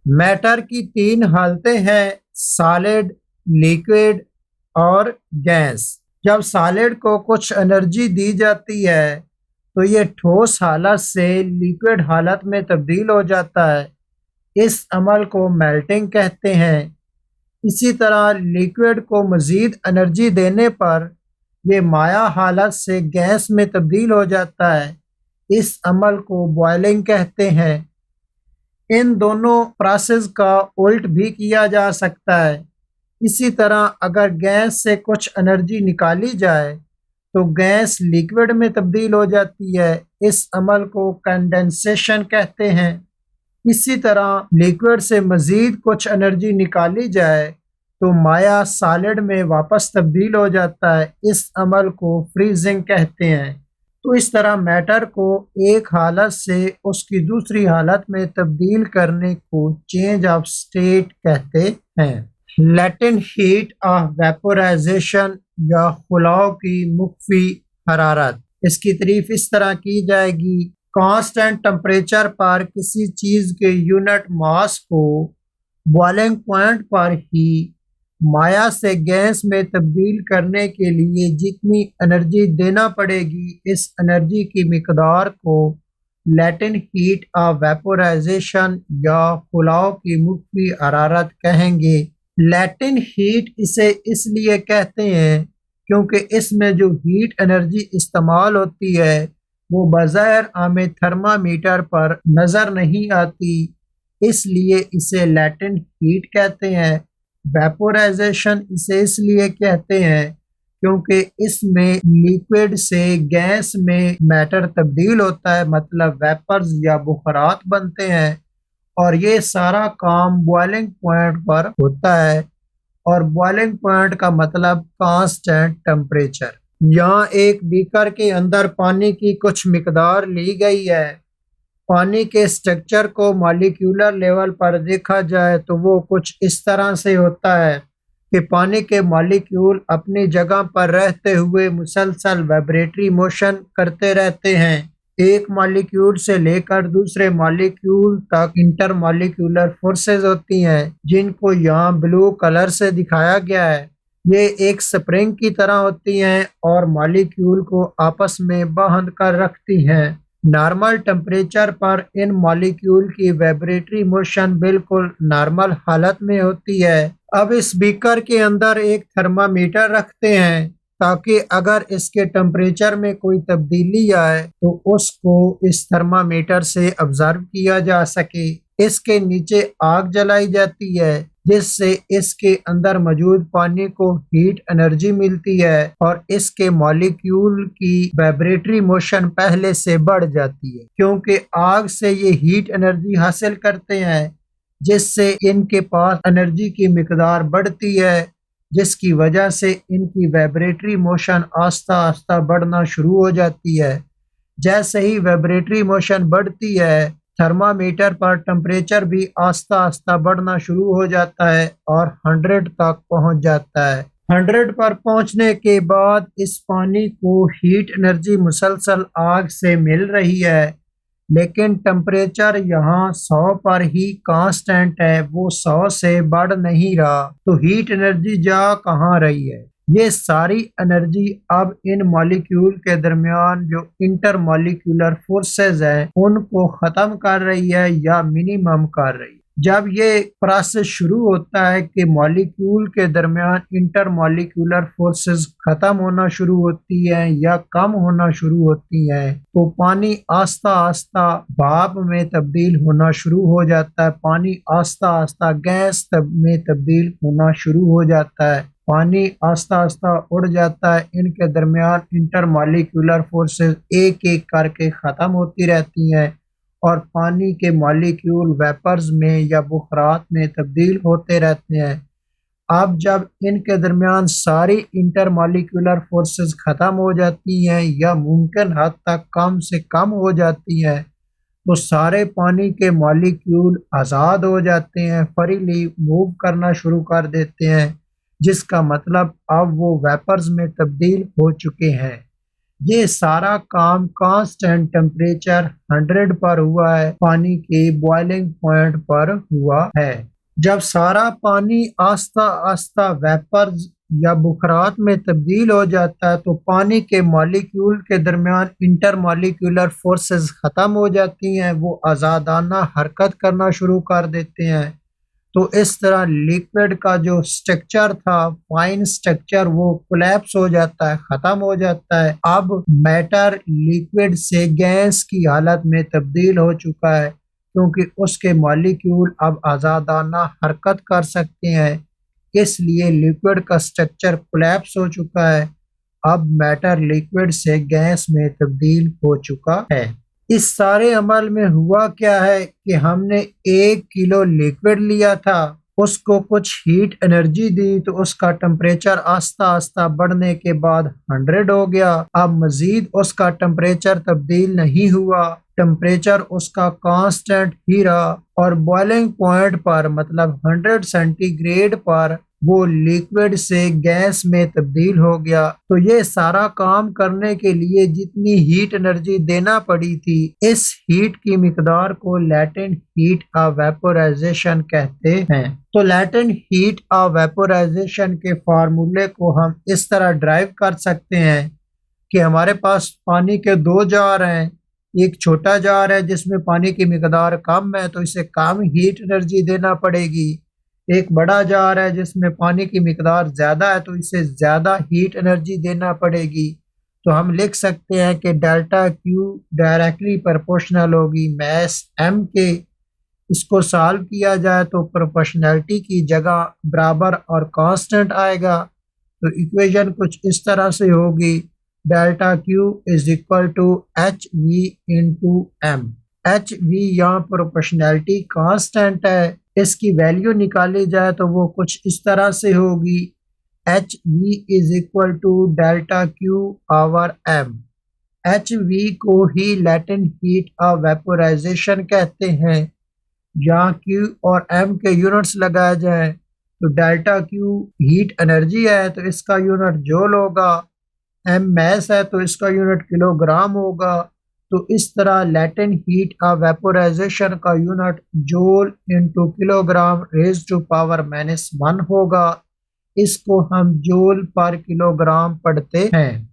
Matter की तीन हालतें हैं: सॉलिड, लिक्विड और गैस। जब सॉलिड को कुछ एनर्जी दी जाती है तो ये ठोस हालत से लिक्विड हालत में तब्दील हो जाता है। इस अमल को मेल्टिंग कहते हैं। इसी तरह लिक्विड को मज़ीद एनर्जी देने पर ये माया हालत से गैस में तब्दील हो जाता है। इस अमल को बॉयलिंग कहते हैं। इन दोनों प्रोसेस का उल्ट भी किया जा सकता है। इसी तरह अगर गैस से कुछ एनर्जी निकाली जाए तो गैस लिक्विड में तब्दील हो जाती है। इस अमल को कंडेंसेशन कहते हैं। इसी तरह लिक्विड से मज़ीद कुछ एनर्जी निकाली जाए तो माया सॉलिड में वापस तब्दील हो जाता है। इस अमल को फ्रीजिंग कहते हैं। तो इस तरह मैटर को एक हालत से उसकी दूसरी हालत में तब्दील करने को चेंज ऑफ स्टेट कहते हैं। लैटेंट हीट ऑफ वेपोराइजेशन या खुलाव की मुख्फी हरारत। इसकी तारीफ इस तरह की जाएगी: कांस्टेंट टेम्परेचर पर किसी चीज के यूनिट मास को बॉइलिंग पॉइंट पर ही माया से गैस में तब्दील करने के लिए जितनी एनर्जी देना पड़ेगी, इस एनर्जी की मिकदार को लैटेंट हीट ऑफ वेपोराइजेशन या खुलाव की मुख्फी हरारत कहेंगे। लैटेंट हीट इसे इसलिए कहते हैं क्योंकि इसमें जो हीट एनर्जी इस्तेमाल होती है वो बज़ाहिर हमें थर्मामीटर पर नज़र नहीं आती, इसलिए इसे लैटेंट हीट कहते हैं। वेपोराइजेशन इसे इसलिए कहते हैं क्योंकि इसमें लिक्विड से गैस में मैटर तब्दील होता है, मतलब वेपर्स या बुखारात बनते हैं, और ये सारा काम बॉइलिंग पॉइंट पर होता है। और बॉइलिंग पॉइंट का मतलब कांस्टेंट टेम्परेचर। यहाँ एक बीकर के अंदर पानी की कुछ मिकदार ली गई है। पानी के स्ट्रक्चर को मॉलिक्यूलर लेवल पर देखा जाए तो वो कुछ इस तरह से होता है कि पानी के मॉलिक्यूल अपनी जगह पर रहते हुए मुसलसल वाइब्रेटरी मोशन करते रहते हैं। एक मॉलिक्यूल से लेकर दूसरे मॉलिक्यूल तक इंटर मॉलिक्यूलर फोर्सेस होती हैं, जिनको यहाँ ब्लू कलर से दिखाया गया है। ये एक स्प्रिंग की तरह होती हैं और मॉलिक्यूल को आपस में बांध कर रखती हैं। नॉर्मल टेम्परेचर पर इन मॉलिक्यूल की वाइब्रेटरी मोशन बिल्कुल नॉर्मल हालत में होती है। अब इस बीकर के अंदर एक थर्मामीटर रखते हैं ताकि अगर इसके टेम्परेचर में कोई तब्दीली आए तो उसको इस थर्मामीटर से ऑब्जर्व किया जा सके। इसके नीचे आग जलाई जाती है जिससे इसके अंदर मौजूद पानी को हीट एनर्जी मिलती है और इसके मॉलिक्यूल की वाइब्रेटरी मोशन पहले से बढ़ जाती है, क्योंकि आग से ये हीट एनर्जी हासिल करते हैं जिससे इनके पास एनर्जी की मिकदार बढ़ती है, जिसकी वजह से इनकी वाइब्रेटरी मोशन आस्ता आस्ता बढ़ना शुरू हो जाती है। जैसे ही वाइब्रेटरी मोशन बढ़ती है थर्मामीटर पर टेम्परेचर भी आस्ता आस्ता बढ़ना शुरू हो जाता है और 100 तक पहुंच जाता है। 100 पर पहुंचने के बाद इस पानी को हीट एनर्जी मुसलसल आग से मिल रही है, लेकिन टेम्परेचर यहाँ 100 पर ही कांस्टेंट है, वो 100 से बढ़ नहीं रहा। तो हीट एनर्जी जा कहाँ रही है? ये सारी एनर्जी अब इन मॉलिक्यूल के दरमियान जो इंटर मॉलिक्यूलर फोर्सेस हैं उनको खत्म कर रही है या मिनिमम कर रही है। जब ये प्रोसेस शुरू होता है कि मॉलिक्यूल के दरमियान इंटर मॉलिक्यूलर फोर्सेस खत्म होना शुरू होती हैं या कम होना शुरू होती हैं, तो पानी आस्ता आस्ता भाप में तब्दील होना शुरू हो जाता है। पानी आस्ता आस्ता गैस में तब्दील होना शुरू हो जाता है। पानी आस्ता आस्ता उड़ जाता है। इनके दरमियान इंटर मॉलिक्यूलर फोर्सेस एक एक करके ख़त्म होती रहती हैं और पानी के मॉलिक्यूल वेपर्स में या बुखरात में तब्दील होते रहते हैं। अब जब इनके दरमियान सारी इंटर मॉलिक्यूलर फोर्सेस ख़त्म हो जाती हैं या मुमकिन हद तक कम से कम हो जाती हैं, तो सारे पानी के मॉलिक्यूल आज़ाद हो जाते हैं, फ्रीली मूव करना शुरू कर देते हैं, जिसका मतलब अब वो वेपर्स में तब्दील हो चुके हैं। ये सारा काम कांस्टेंट टेम्परेचर 100 पर हुआ है, पानी के बॉइलिंग पॉइंट पर हुआ है। जब सारा पानी आस्ता आस्ता वेपर्स या बुखरात में तब्दील हो जाता है तो पानी के मॉलिक्यूल के दरमियान इंटरमॉलिक्यूलर फोर्सेस खत्म हो जाती हैं, वो आज़ादाना हरकत करना शुरू कर देते हैं। तो इस तरह लिक्विड का जो स्ट्रक्चर था, फाइन स्ट्रक्चर, वो कोलैप्स हो जाता है, खत्म हो जाता है। अब मैटर लिक्विड से गैस की हालत में तब्दील हो चुका है, क्योंकि उसके मॉलिक्यूल अब आज़ादाना हरकत कर सकते हैं, इसलिए लिक्विड का स्ट्रक्चर कोलैप्स हो चुका है। अब मैटर लिक्विड से गैस में तब्दील हो चुका है। इस सारे अमल में हुआ क्या है कि हमने 1 किलो लिक्विड लिया था, उसको कुछ हीट एनर्जी दी तो उसका टेम्परेचर आस्ता आस्ता बढ़ने के बाद 100 हो गया। अब मजीद उसका टेम्परेचर तब्दील नहीं हुआ, टेम्परेचर उसका कांस्टेंट ही रहा और बॉइलिंग पॉइंट पर मतलब 100 सेंटीग्रेड पर वो लिक्विड से गैस में तब्दील हो गया। तो ये सारा काम करने के लिए जितनी हीट एनर्जी देना पड़ी थी, इस हीट की मिकदार को लैटेंट हीट ऑफ वेपोराइजेशन कहते हैं। तो लैटेंट हीट ऑफ वेपोराइजेशन के फार्मूले को हम इस तरह ड्राइव कर सकते हैं कि हमारे पास पानी के 2 जार हैं। एक छोटा जार है जिसमें पानी की मिकदार कम है, तो इसे कम हीट एनर्जी देना पड़ेगी। एक बड़ा जार है जिसमें पानी की मिकदार ज़्यादा है, तो इसे ज़्यादा हीट एनर्जी देना पड़ेगी। तो हम लिख सकते हैं कि डेल्टा क्यू डायरेक्टली प्रोपोर्शनल होगी मैस एम के। इसको सॉल्व किया जाए तो प्रोपोर्शनैलिटी की जगह बराबर और कांस्टेंट आएगा। तो इक्वेशन कुछ इस तरह से होगी, delta Q is equal to H V into M. H V यहाँ प्रोपोर्शनैलिटी कांस्टेंट है, इसकी वैल्यू निकाली जाए तो वो कुछ इस तरह से होगी, H V is equal to delta Q over M. H V को ही लैटेंट हीट ऑफ वेपोराइजेशन कहते हैं। यहाँ क्यू और एम के यूनिट्स लगाए जाएं तो डेल्टा क्यू हीट एनर्जी है तो इसका यूनिट जूल होगा, एम मैस है तो इसका यूनिट किलोग्राम होगा। तो इस तरह लैटेंट हीट ऑफ वेपोराइजेशन का unit joule into kilogram raise to power -1 होगा। इसको हम जूल पर किलोग्राम पढ़ते हैं।